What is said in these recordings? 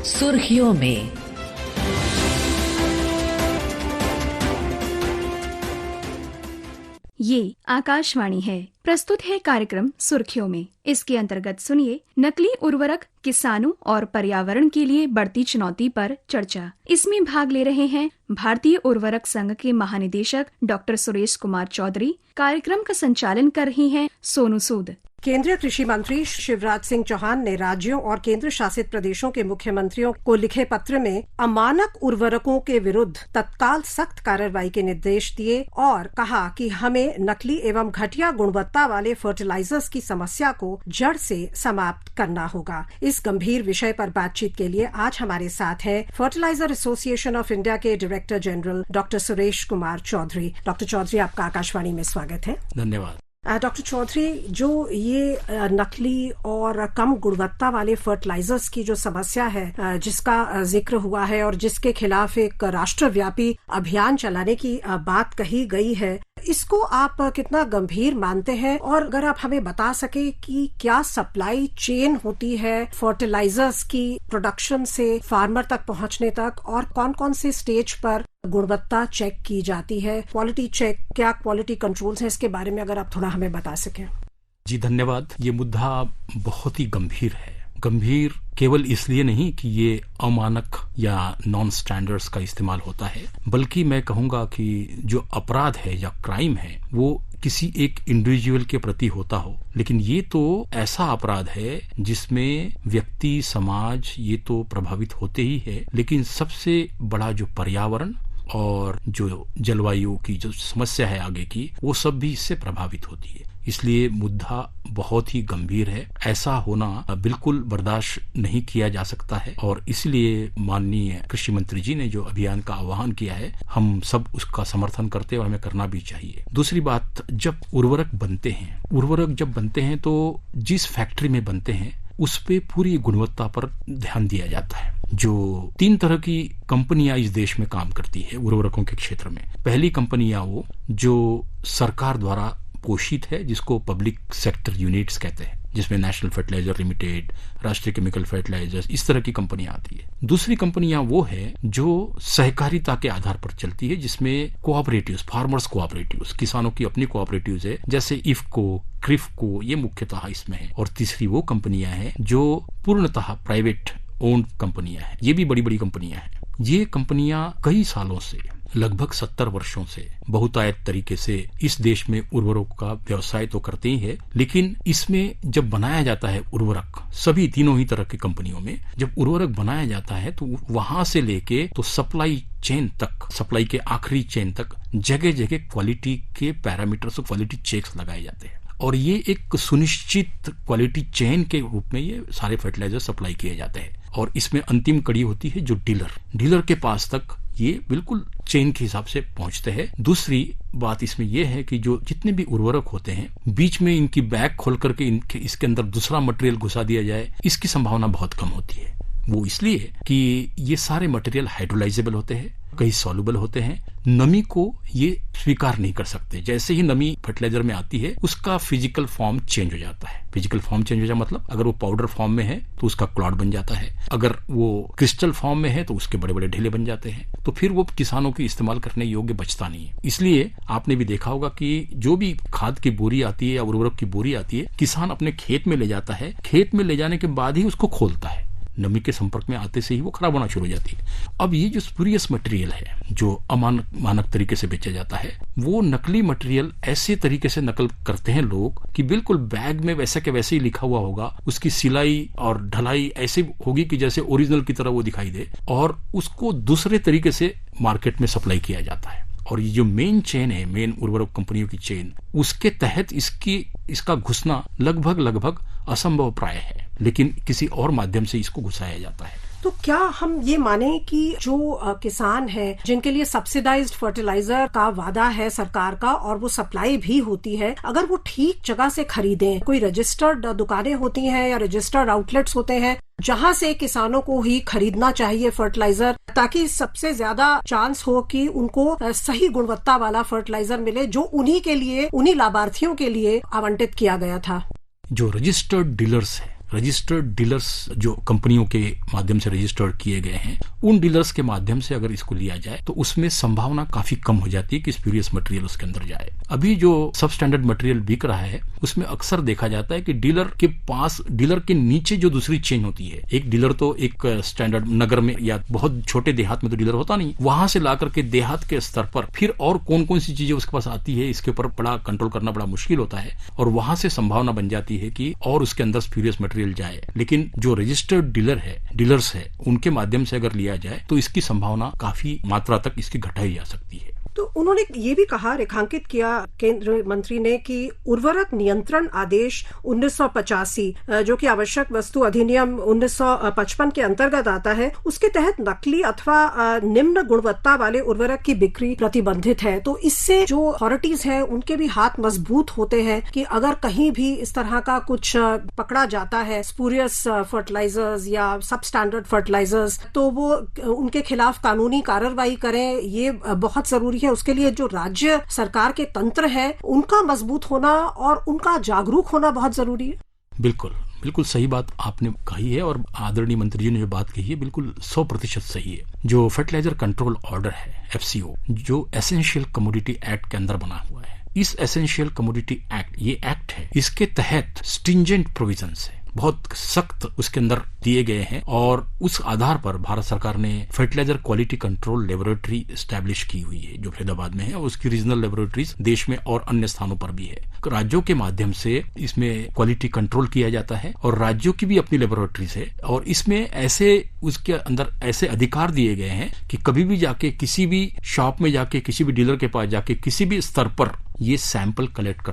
सुर्खियों में। ये आकाशवाणी है। प्रस्तुत है कार्यक्रम सुर्खियों में। इसके अंतर्गत सुनिए नकली उर्वरक किसानों और पर्यावरण के लिए बढ़ती चुनौती पर चर्चा। इसमें भाग ले रहे हैं भारतीय उर्वरक संघ के महानिदेशक डॉक्टर सुरेश कुमार चौधरी। कार्यक्रम का संचालन कर रही हैं सोनू सूद। केंद्रीय कृषि मंत्री शिवराज सिंह चौहान ने राज्यों और केंद्र शासित प्रदेशों के मुख्यमंत्रियों को लिखे पत्र में अमानक उर्वरकों के विरुद्ध तत्काल सख्त कार्रवाई के निर्देश दिए और कहा कि हमें नकली एवं घटिया गुणवत्ता वाले फर्टिलाइजर्स की समस्या को जड़ से समाप्त करना होगा। इस गंभीर विषय पर बातचीत के लिए आज हमारे साथ है फर्टिलाइजर एसोसिएशन ऑफ इंडिया के director general doctor Suresh Kumar Chaudhary. Doctor Chaudhary, आपका आकाशवाणी में स्वागत है। धन्यवाद। डॉक्टर चौधरी, जो ये नकली और कम गुणवत्ता वाले फर्टिलाइजर्स की जो समस्या है जिसका जिक्र हुआ है और जिसके खिलाफ एक राष्ट्रव्यापी अभियान चलाने की बात कही गई है, इसको आप कितना गंभीर मानते हैं? और अगर आप हमें बता सके कि क्या सप्लाई चेन होती है फर्टिलाइजर्स की प्रोडक्शन से फार्मर तक पहुंचने तक, और कौन कौन से स्टेज पर गुणवत्ता चेक की जाती है, क्वालिटी चेक, क्या क्वालिटी कंट्रोल्स हैं, इसके बारे में अगर आप थोड़ा हमें बता सकें। जी धन्यवाद। ये मुद्दा बहुत ही गंभीर है। गंभीर केवल इसलिए नहीं कि ये अमानक या नॉन स्टैंडर्ड्स का इस्तेमाल होता है, बल्कि मैं कहूंगा कि जो अपराध है या क्राइम है वो किसी एक इंडिविजुअल के प्रति होता हो, लेकिन ये तो ऐसा अपराध है जिसमें व्यक्ति, समाज ये तो प्रभावित होते ही है, लेकिन सबसे बड़ा जो पर्यावरण और जो जलवायु की जो समस्या है आगे की, वो सब भी इससे प्रभावित होती है। इसलिए मुद्दा बहुत ही गंभीर है। ऐसा होना बिल्कुल बर्दाश्त नहीं किया जा सकता है और इसलिए माननीय कृषि मंत्री जी ने जो अभियान का आह्वान किया है, हम सब उसका समर्थन करते हैं और हमें करना भी चाहिए। दूसरी बात, जब उर्वरक बनते हैं तो जिस फैक्ट्री में बनते हैं उस पे पूरी गुणवत्ता पर ध्यान दिया जाता है। जो 3 तरह की कंपनियां इस देश में काम करती है उर्वरकों के क्षेत्र में। पहली कंपनियां वो जो सरकार द्वारा पोषित है, जिसको पब्लिक सेक्टर यूनिट्स कहते हैं, जिसमें नेशनल फर्टिलाइजर लिमिटेड, राष्ट्रीय केमिकल फर्टिलाइजर्स, इस तरह की कंपनियां आती है। दूसरी कंपनियां वो है जो सहकारिता के आधार पर चलती है, जिसमें कोऑपरेटिव्स, फार्मर्स कोऑपरेटिव्स, किसानों की अपनी कोऑपरेटिव्स है, जैसे इफको, क्रिफको, ये मुख्यतः इसमें है। और तीसरी वो कंपनियां हैं जो पूर्णतः प्राइवेट ओन्ड कंपनियां हैं। ये भी बड़ी बड़ी कंपनियां हैं। ये कंपनियां कई सालों से, लगभग 70 वर्षों से बहुतायत तरीके से इस देश में उर्वरक का व्यवसाय तो करते ही है, लेकिन इसमें जब बनाया जाता है उर्वरक, सभी तीनों ही तरह की कंपनियों में जब उर्वरक बनाया जाता है तो वहां से लेके तो सप्लाई चेन तक, सप्लाई के आखिरी चेन तक जगह जगह क्वालिटी के पैरामीटर्स और क्वालिटी चेक्स लगाए जाते हैं। और ये एक सुनिश्चित क्वालिटी चेन के रूप में ये सारे फर्टिलाइजर सप्लाई किए जाते हैं। और इसमें अंतिम कड़ी होती है जो डीलर के पास तक ये बिल्कुल चेन के हिसाब से पहुंचते हैं। दूसरी बात इसमें यह है कि जो जितने भी उर्वरक होते हैं, बीच में इनकी बैग खोल करके इसके अंदर दूसरा मटेरियल घुसा दिया जाए, इसकी संभावना बहुत कम होती है। वो इसलिए कि ये सारे मटेरियल हाइड्रोलाइजेबल होते हैं, कई सॉल्युबल होते हैं, नमी को ये स्वीकार नहीं कर सकते। जैसे ही नमी फर्टिलाइजर में आती है उसका फिजिकल फॉर्म चेंज हो जाता है। फिजिकल फॉर्म चेंज हो जाए मतलब अगर वो पाउडर फॉर्म में है तो उसका क्लॉट बन जाता है, अगर वो क्रिस्टल फॉर्म में है तो उसके बड़े बड़े ढेले बन जाते हैं। तो फिर वो किसानों की इस्तेमाल करने योग्य बचता नहीं है। इसलिए आपने भी देखा होगा कि जो भी खाद की बोरी आती है या उर्वरक की बोरी आती है, किसान अपने खेत में ले जाता है, खेत में ले जाने के बाद ही उसको खोलता है। नमी के संपर्क में आते से ही वो खराब होना शुरू हो जाती है। अब ये जो स्पूरियस मटेरियल है जो अमानक तरीके से बेचा जाता है, वो नकली मटेरियल ऐसे तरीके से नकल करते हैं लोग कि बिल्कुल बैग में वैसे के वैसे ही लिखा हुआ होगा, उसकी सिलाई और ढलाई ऐसी होगी कि जैसे ओरिजिनल की तरह वो दिखाई दे, और उसको दूसरे तरीके से मार्केट में सप्लाई किया जाता है। और ये जो मेन चेन है, मेन उर्वरक कंपनियों की चेन, उसके तहत इसका घुसना लगभग असंभव प्राय है, लेकिन किसी और माध्यम से इसको घुसाया जाता है। तो क्या हम ये माने कि जो किसान है जिनके लिए सब्सिडाइज्ड फर्टिलाइजर का वादा है सरकार का और वो सप्लाई भी होती है, अगर वो ठीक जगह से खरीदें, कोई रजिस्टर्ड दुकानें होती हैं या रजिस्टर्ड आउटलेट्स होते हैं जहां से किसानों को ही खरीदना चाहिए फर्टिलाइजर, ताकि सबसे ज्यादा चांस हो कि उनको सही गुणवत्ता वाला फर्टिलाइजर मिले जो उन्हीं लाभार्थियों के लिए आवंटित किया गया था। जो रजिस्टर्ड डीलर्स है रजिस्टर्ड डीलर्स जो कंपनियों के माध्यम से रजिस्टर्ड किए गए हैं, उन डीलर्स के माध्यम से अगर इसको लिया जाए तो उसमें संभावना काफी कम हो जाती है कि स्प्यूरियस मटेरियल उसके अंदर जाए। अभी जो सब स्टैंडर्ड मटेरियल बिक रहा है उसमें अक्सर देखा जाता है कि डीलर के पास, डीलर के नीचे जो दूसरी चेन होती है, एक डीलर तो एक स्टैंडर्ड नगर में या बहुत छोटे देहात में तो डीलर होता नहीं, वहां से ला करके देहात के स्तर पर फिर और कौन कौन सी चीजें उसके पास आती है, इसके ऊपर बड़ा कंट्रोल करना बड़ा मुश्किल होता है और वहां से संभावना बन जाती है कि और उसके अंदर स्प्यूरियस मटेरियल जाए। लेकिन जो रजिस्टर्ड डीलर्स है उनके माध्यम से अगर लिया जाए तो इसकी संभावना काफी मात्रा तक इसकी घटाई जा सकती है। तो उन्होंने ये भी कहा, रेखांकित किया केंद्रीय मंत्री ने, कि उर्वरक नियंत्रण आदेश 1985 जो कि आवश्यक वस्तु अधिनियम 1955 के अंतर्गत आता है, उसके तहत नकली अथवा निम्न गुणवत्ता वाले उर्वरक की बिक्री प्रतिबंधित है। तो इससे जो अथॉरिटीज है उनके भी हाथ मजबूत होते हैं कि अगर कहीं भी इस तरह का कुछ पकड़ा जाता है, स्पूरियस फर्टिलाइजर्स या सब स्टैंडर्ड फर्टिलाइजर्स, तो वो उनके खिलाफ कानूनी कार्रवाई करें, ये बहुत जरूरी है। उसके लिए जो राज्य सरकार के तंत्र है उनका मजबूत होना और उनका जागरूक होना बहुत जरूरी है। बिल्कुल सही बात आपने कही है और आदरणीय मंत्री जी ने जो बात कही है बिल्कुल 100% सही है। जो फर्टिलाइजर कंट्रोल ऑर्डर है FCO, जो एसेंशियल कमोडिटी एक्ट के अंदर बना हुआ है, इस एसेंशियल कमोडिटी एक्ट, ये एक्ट है, इसके तहत स्ट्रिंजेंट प्रोविजंस है, बहुत सख्त उसके अंदर दिए गए हैं और उस आधार पर भारत सरकार ने fertiliser quality control laboratory establish की हुई है जो फरीदाबाद में है और उसकी रीजनल लेबोरेटरीज देश में और अन्य स्थानों पर भी है। राज्यों के माध्यम से इसमें क्वालिटी कंट्रोल किया जाता है और राज्यों की भी अपनी लेबोरेटरीज है और इसमें ऐसे उसके अंदर ऐसे अधिकार दिए गए हैं कि कभी भी जाके किसी भी शॉप में जाके किसी भी डीलर के पास जाके किसी भी स्तर पर ये सैंपल कलेक्ट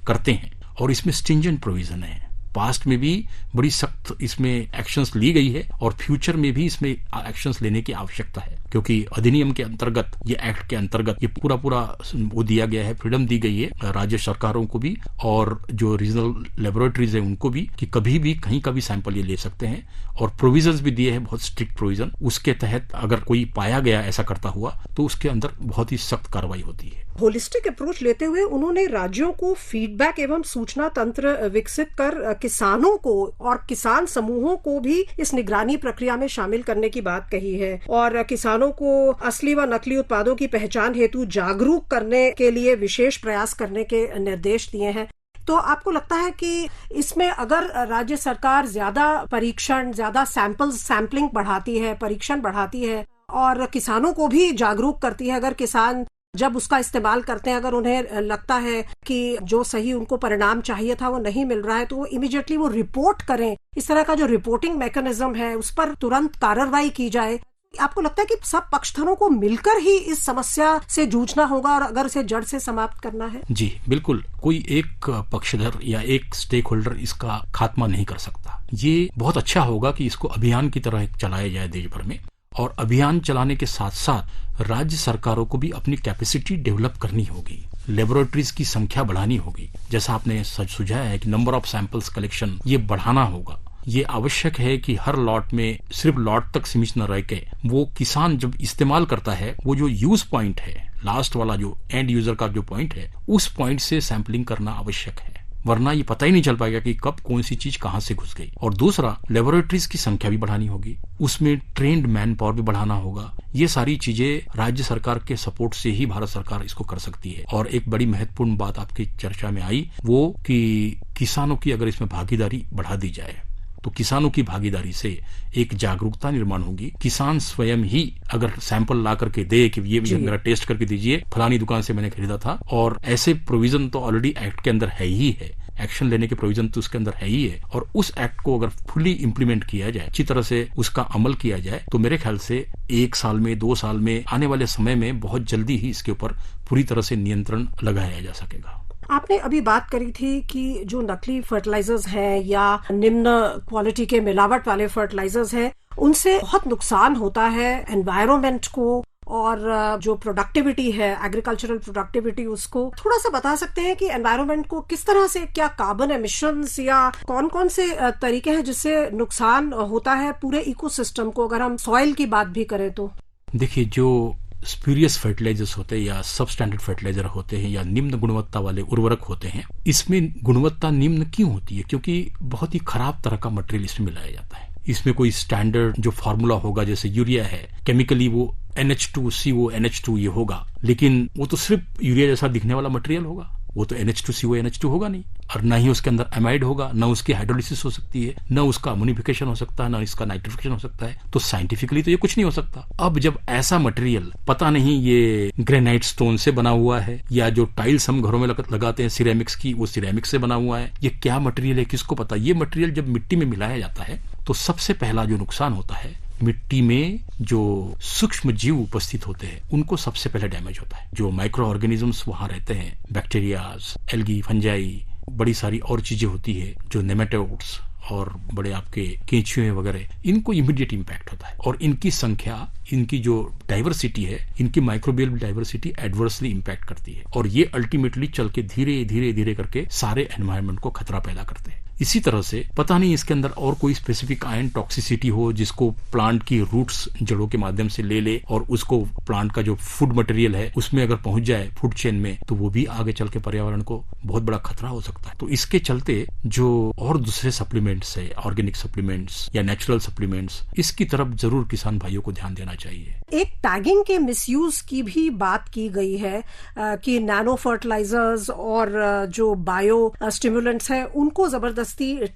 करते हैं और इसमें स्ट्रिंजेंट प्रोविजन है। पास्ट में भी बड़ी सख्त इसमें एक्शंस ली गई है और फ्यूचर में भी इसमें एक्शंस लेने की आवश्यकता है क्योंकि अधिनियम के अंतर्गत, ये एक्ट के अंतर्गत ये पूरा वो दिया गया है, फ्रीडम दी गई है राज्य सरकारों को भी और जो रीजनल लेबोरेटरीज है उनको भी कि कभी भी कहीं का भी सैंपल ये ले सकते हैं और प्रोविजंस भी दिए हैं, बहुत स्ट्रिक्ट प्रोविजन। उसके तहत अगर कोई पाया गया ऐसा करता हुआ तो उसके अंदर बहुत ही सख्त कार्रवाई होती है। होलिस्टिक अप्रोच लेते हुए उन्होंने राज्यों को फीडबैक एवं सूचना तंत्र विकसित कर किसानों को और किसान समूहों को भी इस निगरानी प्रक्रिया में शामिल करने की बात कही है और किसानों को असली व नकली उत्पादों की पहचान हेतु जागरूक करने के लिए विशेष प्रयास करने के निर्देश दिए हैं। तो आपको लगता है कि इसमें अगर राज्य सरकार ज्यादा परीक्षण, ज्यादा सैंपलिंग बढ़ाती है, परीक्षण बढ़ाती है और किसानों को भी जागरूक करती है, अगर किसान जब उसका इस्तेमाल करते हैं, अगर उन्हें लगता है कि जो सही उनको परिणाम चाहिए था वो नहीं मिल रहा है, तो वो इमीडिएटली वो रिपोर्ट करें, इस तरह का जो रिपोर्टिंग मैकेनिज्म है उस पर तुरंत कार्रवाई की जाए, आपको लगता है कि सब पक्षधरों को मिलकर ही इस समस्या से जूझना होगा और अगर इसे जड़ से समाप्त करना है? जी बिल्कुल, कोई एक पक्षधर या एक स्टेक होल्डर इसका खात्मा नहीं कर सकता। ये बहुत अच्छा होगा कि इसको अभियान की तरह चलाया जाए देश भर में और अभियान चलाने के साथ साथ राज्य सरकारों को भी अपनी कैपेसिटी डेवलप करनी होगी, लेबोरेटरीज की संख्या बढ़ानी होगी। जैसा आपने सुझाया है कि नंबर ऑफ सैंपल्स कलेक्शन ये बढ़ाना होगा। ये आवश्यक है कि हर लॉट में सिर्फ लॉट तक सीमित न रह के वो किसान जब इस्तेमाल करता है वो जो यूज पॉइंट है, लास्ट वाला जो एंड यूजर का जो पॉइंट है, उस पॉइंट से सैंपलिंग करना आवश्यक है, वरना ये पता ही नहीं चल पाएगा कि कब कौन सी चीज कहां से घुस गई। और दूसरा, लेबोरेटरीज की संख्या भी बढ़ानी होगी, उसमें ट्रेन्ड मैन पावर भी बढ़ाना होगा। ये सारी चीजें राज्य सरकार के सपोर्ट से ही भारत सरकार इसको कर सकती है। और एक बड़ी महत्वपूर्ण बात आपकी चर्चा में आई वो कि किसानों की अगर इसमें भागीदारी बढ़ा दी जाए तो किसानों की भागीदारी से एक जागरूकता निर्माण होगी। किसान स्वयं ही अगर सैंपल ला करके दे कि ये मेरा टेस्ट करके दीजिए, फलानी दुकान से मैंने खरीदा था, और ऐसे प्रोविजन तो ऑलरेडी एक्ट के अंदर है ही है, एक्शन लेने के प्रोविजन तो उसके अंदर है ही है, और उस एक्ट को अगर फुली इम्प्लीमेंट किया जाए, अच्छी तरह से उसका अमल किया जाए, तो मेरे ख्याल से 1 साल में 2 साल में आने वाले समय में बहुत जल्दी ही इसके ऊपर पूरी तरह से नियंत्रण लगाया जा सकेगा। आपने अभी बात करी थी कि जो नकली फर्टिलाइजर्स हैं या निम्न क्वालिटी के मिलावट वाले फर्टिलाइजर्स हैं, उनसे बहुत नुकसान होता है एनवायरनमेंट को और जो प्रोडक्टिविटी है, एग्रीकल्चरल प्रोडक्टिविटी, उसको थोड़ा सा बता सकते हैं कि एनवायरनमेंट को किस तरह से, क्या कार्बन एमिशंस या कौन कौन से तरीके हैं जिससे नुकसान होता है पूरे इकोसिस्टम को, अगर हम सॉइल की बात भी करें तो? देखिए, जो स्प्यूरियस फर्टिलाइजर्स होते हैं या सब स्टैंडर्ड फर्टिलाइजर होते हैं या निम्न गुणवत्ता वाले उर्वरक होते हैं, इसमें गुणवत्ता निम्न क्यों होती है? क्योंकि बहुत ही खराब तरह का मटेरियल इसमें मिलाया जाता है। इसमें कोई स्टैंडर्ड जो फार्मूला होगा, जैसे यूरिया है, केमिकली वो NH2CO NH2 ये होगा, लेकिन वो तो सिर्फ यूरिया जैसा दिखने वाला मटेरियल होगा, वो तो NH2CO NH2 होगा नहीं, और ना ही उसके अंदर एमाइड होगा, ना उसकी हाइड्रोलिसिस हो सकती है, ना उसका अमोनिफिकेशन हो सकता है, ना इसका नाइट्रिफिकेशन हो सकता है। तो साइंटिफिकली तो ये कुछ नहीं हो सकता। अब जब ऐसा मटेरियल पता नहीं ये ग्रेनाइट स्टोन से बना हुआ है या जो टाइल्स हम घरों में लगाते हैं सिरेमिक्स की, वो सिरेमिक से बना हुआ है, ये क्या मटेरियल है किसको पता। ये मटेरियल जब मिट्टी में मिलाया जाता है तो सबसे पहला जो नुकसान होता है, मिट्टी में जो सूक्ष्म जीव उपस्थित होते हैं उनको सबसे पहले डैमेज होता है। जो माइक्रो ऑर्गेनिजम्स वहां रहते हैं, बैक्टीरियाज, एल्गी, फंजाई, बड़ी सारी और चीजें होती है, जो नेमेटोड्स और बड़े आपके केंचुए वगैरह, इनको इमीडिएट इम्पैक्ट होता है और इनकी संख्या, इनकी जो डाइवर्सिटी है, इनकी माइक्रोबियल डाइवर्सिटी एडवर्सली इम्पैक्ट करती है और ये अल्टीमेटली चल के धीरे धीरे धीरे करके सारे एनवायरनमेंट को खतरा पैदा करते हैं। इसी तरह से पता नहीं इसके अंदर और कोई स्पेसिफिक आयन टॉक्सिसिटी हो जिसको प्लांट की रूट्स जड़ों के माध्यम से ले ले और उसको प्लांट का जो फूड मटेरियल है उसमें अगर पहुंच जाए फूड चेन में, तो वो भी आगे चल के पर्यावरण को बहुत बड़ा खतरा हो सकता है। तो इसके चलते जो और दूसरे सप्लीमेंट्स है, ऑर्गेनिक सप्लीमेंट्स या नेचुरल सप्लीमेंट्स, इसकी तरफ जरूर किसान भाइयों को ध्यान देना चाहिए। एक टैगिंग के मिसयूज की भी बात की गई है कि नैनो फर्टिलाइजर्स और जो बायो स्टिमुलेंट्स है उनको जबरदस्ती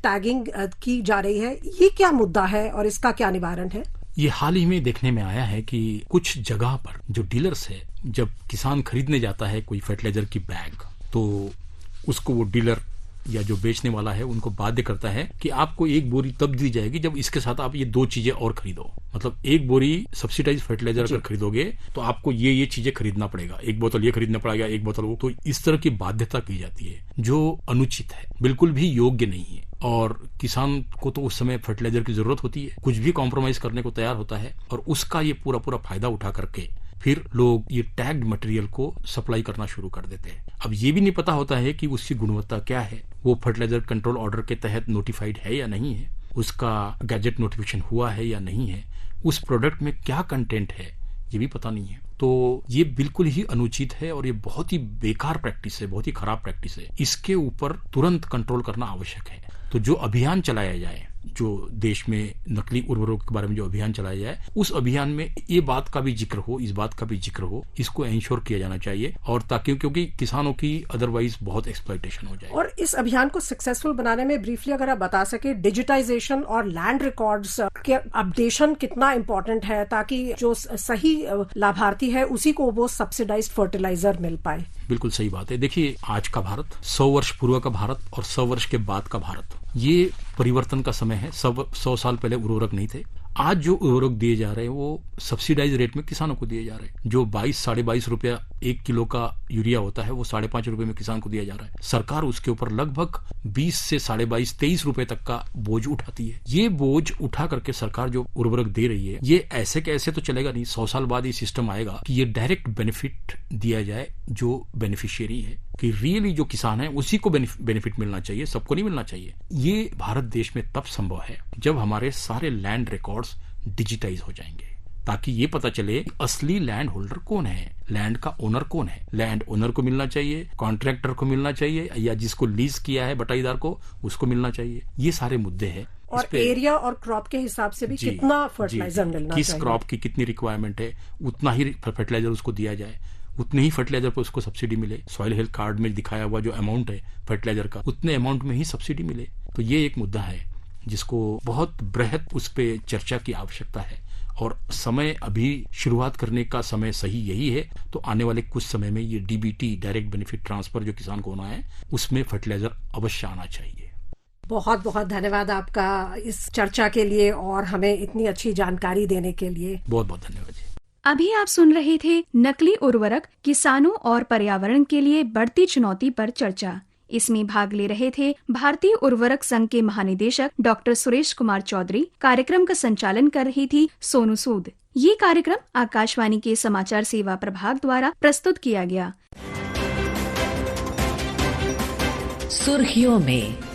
टैगिंग की जा रही है। ये क्या मुद्दा है और इसका क्या निवारण है? ये हाल ही में देखने में आया है कि कुछ जगह पर जो डीलर्स है, जब किसान खरीदने जाता है कोई फर्टिलाइजर की बैग, तो उसको वो डीलर या जो बेचने वाला है उनको बाध्य करता है कि आपको एक बोरी तब दी जाएगी जब इसके साथ आप ये 2 चीजें और खरीदो। मतलब एक बोरी सब्सिडाइज फर्टिलाइजर अगर खरीदोगे तो आपको ये चीजें खरीदना पड़ेगा, एक बोतल ये खरीदना पड़ेगा, एक बोतल वो। तो इस तरह की बाध्यता की जाती है जो अनुचित है, बिल्कुल भी योग्य नहीं है। और किसान को तो उस समय फर्टिलाइजर की जरूरत होती है, कुछ भी कॉम्प्रोमाइज करने को तैयार होता है और उसका ये पूरा फायदा उठा करके फिर लोग ये टैग्ड मटेरियल को सप्लाई करना शुरू कर देते हैं। अब ये भी नहीं पता होता है कि उसकी गुणवत्ता क्या है, वो फर्टिलाइजर कंट्रोल ऑर्डर के तहत नोटिफाइड है या नहीं है, उसका गैजेट नोटिफिकेशन हुआ है या नहीं है, उस प्रोडक्ट में क्या कंटेंट है ये भी पता नहीं है। तो ये बिल्कुल ही अनुचित है और ये बहुत ही बेकार प्रैक्टिस है, बहुत ही खराब प्रैक्टिस है। इसके ऊपर तुरंत कंट्रोल करना आवश्यक है। तो जो अभियान चलाया जाए, जो देश में नकली उर्वरकों के बारे में जो अभियान चलाया जाए, उस अभियान में ये बात का भी जिक्र हो, इस बात का भी जिक्र हो, इसको एंश्योर किया जाना चाहिए और ताकि, क्योंकि किसानों की अदरवाइज बहुत एक्सप्लॉइटेशन हो जाए। और इस अभियान को सक्सेसफुल बनाने में ब्रीफली अगर आप बता सके, डिजिटाइजेशन और लैंड रिकॉर्ड्स के अपडेशन कितना इम्पोर्टेंट है ताकि जो सही लाभार्थी है उसी को वो सब्सिडाइज्ड फर्टिलाइजर मिल पाए। बिल्कुल सही बात है। देखिए, आज का भारत, 100 वर्ष पूर्व का भारत और 100 वर्ष के बाद का भारत, ये परिवर्तन का समय है। 100 साल पहले उर्वरक नहीं थे। आज जो उर्वरक दिए जा रहे हैं वो सब्सिडाइज रेट में किसानों को दिए जा रहे हैं। जो 22-22.5 रुपया 1 किलो का यूरिया होता है वो 5.5 रुपए में किसान को दिया जा रहा है। सरकार उसके ऊपर लगभग 20 से 22.5-23 रुपए तक का बोझ उठाती है। ये बोझ उठा करके सरकार जो उर्वरक दे रही है, ये ऐसे कैसे तो चलेगा नहीं। 100 साल बाद ये सिस्टम आएगा कि ये डायरेक्ट बेनिफिट दिया जाए जो बेनिफिशियरी है, कि रियली जो किसान है उसी को बेनिफिट मिलना चाहिए, सबको नहीं मिलना चाहिए। ये भारत देश में तब संभव है जब हमारे सारे लैंड रिकॉर्ड्स डिजिटाइज हो जाएंगे, ताकि ये पता चले असली लैंड होल्डर कौन है, लैंड का ओनर कौन है। लैंड ओनर को मिलना चाहिए, कॉन्ट्रैक्टर को मिलना चाहिए, या जिसको लीज किया है बटाईदार को, उसको मिलना चाहिए। ये सारे मुद्दे हैं। और एरिया और क्रॉप के हिसाब से भी कितना फर्टिलाइजर मिलना चाहिए, किस क्रॉप की कितनी रिक्वायरमेंट है, उतना ही फर्टिलाइजर उसको दिया जाए, उतने ही फर्टिलाइजर पर उसको सब्सिडी मिले। सॉइल हेल्थ कार्ड में दिखाया हुआ जो अमाउंट है फर्टिलाइजर का, उतने अमाउंट में ही सब्सिडी मिले। तो ये एक मुद्दा है जिसको बहुत बृहद उस पर चर्चा की आवश्यकता है और समय अभी शुरुआत करने का समय सही यही है। तो आने वाले कुछ समय में ये डीबीटी, डायरेक्ट बेनिफिट ट्रांसफर, जो किसान को होना है, उसमें फर्टिलाइजर अवश्य आना चाहिए। बहुत बहुत धन्यवाद आपका इस चर्चा के लिए और हमें इतनी अच्छी जानकारी देने के लिए। बहुत बहुत धन्यवाद जी। अभी आप सुन रहे थे नकली उर्वरक, किसानों और पर्यावरण के लिए बढ़ती चुनौती पर चर्चा। इसमें भाग ले रहे थे भारतीय उर्वरक संघ के महानिदेशक डॉक्टर सुरेश कुमार चौधरी। कार्यक्रम का संचालन कर रही थी सोनू सूद। ये कार्यक्रम आकाशवाणी के समाचार सेवा प्रभाग द्वारा प्रस्तुत किया गया। सुर्खियों में